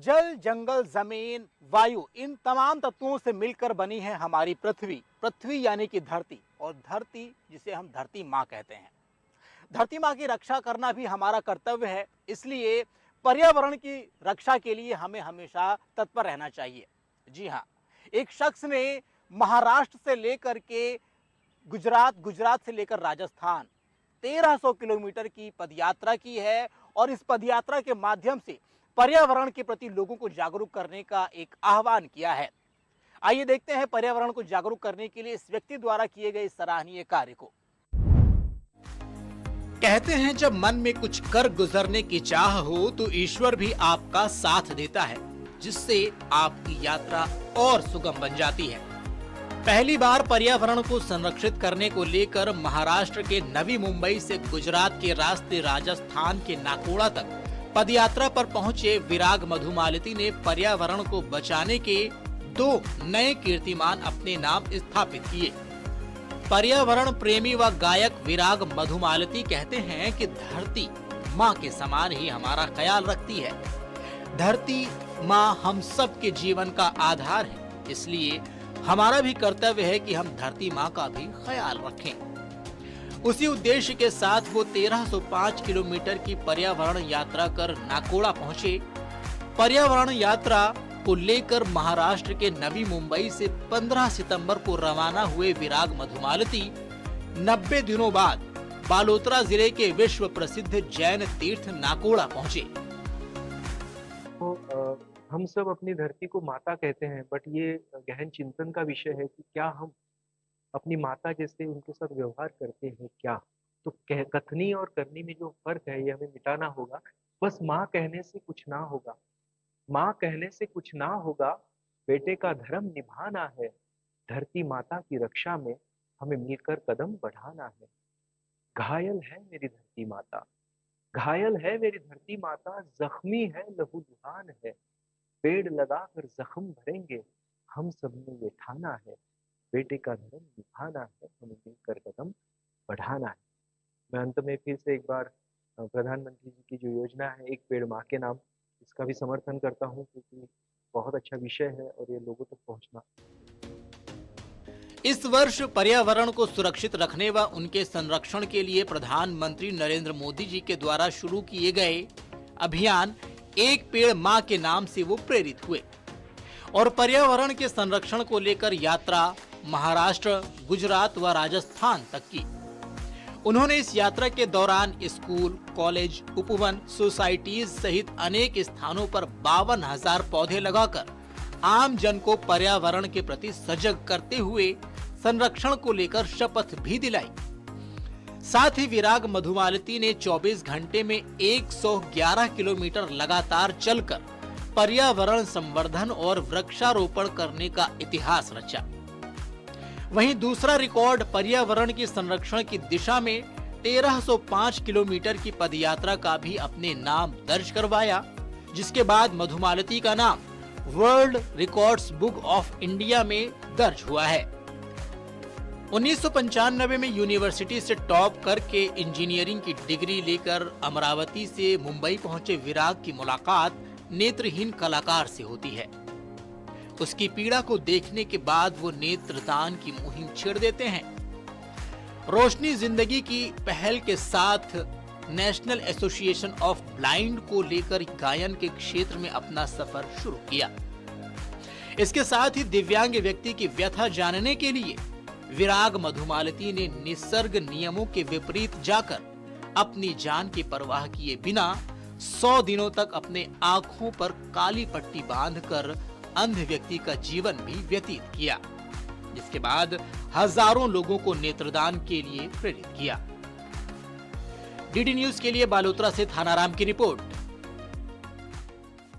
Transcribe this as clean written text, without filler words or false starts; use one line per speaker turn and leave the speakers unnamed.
जल, जंगल, जमीन, वायु, इन तमाम तत्वों से मिलकर बनी है हमारी पृथ्वी। पृथ्वी यानी कि धरती, और धरती जिसे हम धरती माँ कहते हैं। धरती माँ की रक्षा करना भी हमारा कर्तव्य है, इसलिए पर्यावरण की रक्षा के लिए हमें हमेशा तत्पर रहना चाहिए। जी हाँ, एक शख्स ने महाराष्ट्र से लेकर के गुजरात, गुजरात से लेकर राजस्थान 1300 किलोमीटर की पदयात्रा की है, और इस पदयात्रा के माध्यम से पर्यावरण के प्रति लोगों को जागरूक करने का एक आह्वान किया है। आइए देखते हैं पर्यावरण को जागरूक करने के लिए इस व्यक्ति द्वारा किए गए सराहनीय कार्य को। कहते हैं जब मन में कुछ कर गुजरने की चाह हो तो ईश्वर भी आपका साथ देता है, जिससे आपकी यात्रा और सुगम बन जाती है। पहली बार पर्यावरण को संरक्षित करने को लेकर महाराष्ट्र के नवी मुंबई से गुजरात के रास्ते राजस्थान के नाकोड़ा तक पदयात्रा पर पहुंचे विराग मधुमालती ने पर्यावरण को बचाने के 2 नए कीर्तिमान अपने नाम स्थापित किए। पर्यावरण प्रेमी व गायक विराग मधुमालती कहते हैं कि धरती माँ के समान ही हमारा ख्याल रखती है। धरती माँ हम सब के जीवन का आधार है, इसलिए हमारा भी कर्तव्य है कि हम धरती माँ का भी ख्याल रखें। उसी उद्देश्य के साथ वो 1305 किलोमीटर की पर्यावरण यात्रा कर नाकोड़ा पहुंचे। पर्यावरण यात्रा को लेकर महाराष्ट्र के नवी मुंबई से 15 सितंबर को रवाना हुए विराग मधुमालती 90 दिनों बाद बालोतरा जिले के विश्व प्रसिद्ध जैन तीर्थ नाकोड़ा पहुंचे।
हम सब अपनी धरती को माता कहते हैं, बट ये गहन चिंतन का विषय है कि क्या हम अपनी माता जैसे उनके साथ व्यवहार करते हैं क्या? तो कथनी और करनी में जो फर्क है ये हमें मिटाना होगा। बस माँ कहने से कुछ ना होगा, माँ कहने से कुछ ना होगा, बेटे का धर्म निभाना है। धरती माता की रक्षा में हमें मिलकर कदम बढ़ाना है। घायल है मेरी धरती माता, घायल है मेरी धरती माता, जख्मी है लहूलुहान है। पेड़ लगाकर जख्म भरेंगे, हम सबने ये ठाना है। बेटे का धर्म निभाना है, हमें मिलकर कदम बढ़ाना है। मैं अंत में फिर से एक बार प्रधानमंत्री जी की जो योजना है एक पेड़ माँ के नाम, इसका भी समर्थन करता हूँ, क्योंकि बहुत अच्छा विषय है और ये लोगों तक पहुँचना।
इस वर्ष पर्यावरण को सुरक्षित रखने व उनके संरक्षण के लिए प्रधानमंत्री नरेंद्र मोदी जी के द्वारा शुरू किए गए अभियान एक पेड़ माँ के नाम से वो प्रेरित हुए और पर्यावरण के संरक्षण को लेकर यात्रा महाराष्ट्र, गुजरात व राजस्थान तक की। उन्होंने इस यात्रा के दौरान स्कूल, कॉलेज, उपवन, सोसाइटीज सहित अनेक स्थानों पर 52,000 पौधे लगाकर आम जन को पर्यावरण के प्रति सजग करते हुए संरक्षण को लेकर शपथ भी दिलाई। साथ ही विराग मधुमालती ने 24 घंटे में 111 किलोमीटर लगातार चलकर पर्यावरण संवर्धन और वृक्षारोपण करने का इतिहास रचा। वहीं दूसरा रिकॉर्ड पर्यावरण के संरक्षण की दिशा में 1305 किलोमीटर की पदयात्रा का भी अपने नाम दर्ज करवाया, जिसके बाद मधुमालती का नाम world records book of India में दर्ज हुआ है। 1995 में यूनिवर्सिटी से टॉप करके इंजीनियरिंग की डिग्री लेकर अमरावती से मुंबई पहुंचे विराग की मुलाकात नेत्रहीन कलाकार से होती है। उसकी पीड़ा को देखने के बाद वो नेत्रदान की मुहिम छेड़ देते हैं। रोशनी जिंदगी की पहल के साथ नेशनल एसोसिएशन ऑफ ब्लाइंड को लेकर गायन के क्षेत्र में अपना सफर शुरू किया। इसके साथ ही दिव्यांग व्यक्ति की व्यथा जानने के लिए विराग मधुमालती ने निसर्ग नियमों के विपरीत जाकर अपनी जान की परवाह किए बिना 100 दिनों तक अपने आंखों पर काली पट्टी बांधकर अंध व्यक्ति का जीवन भी व्यतीत किया, जिसके बाद हजारों लोगों को नेत्रदान के लिए प्रेरित किया। डीडी न्यूज के लिए बालोतरा से थानाराम की रिपोर्ट।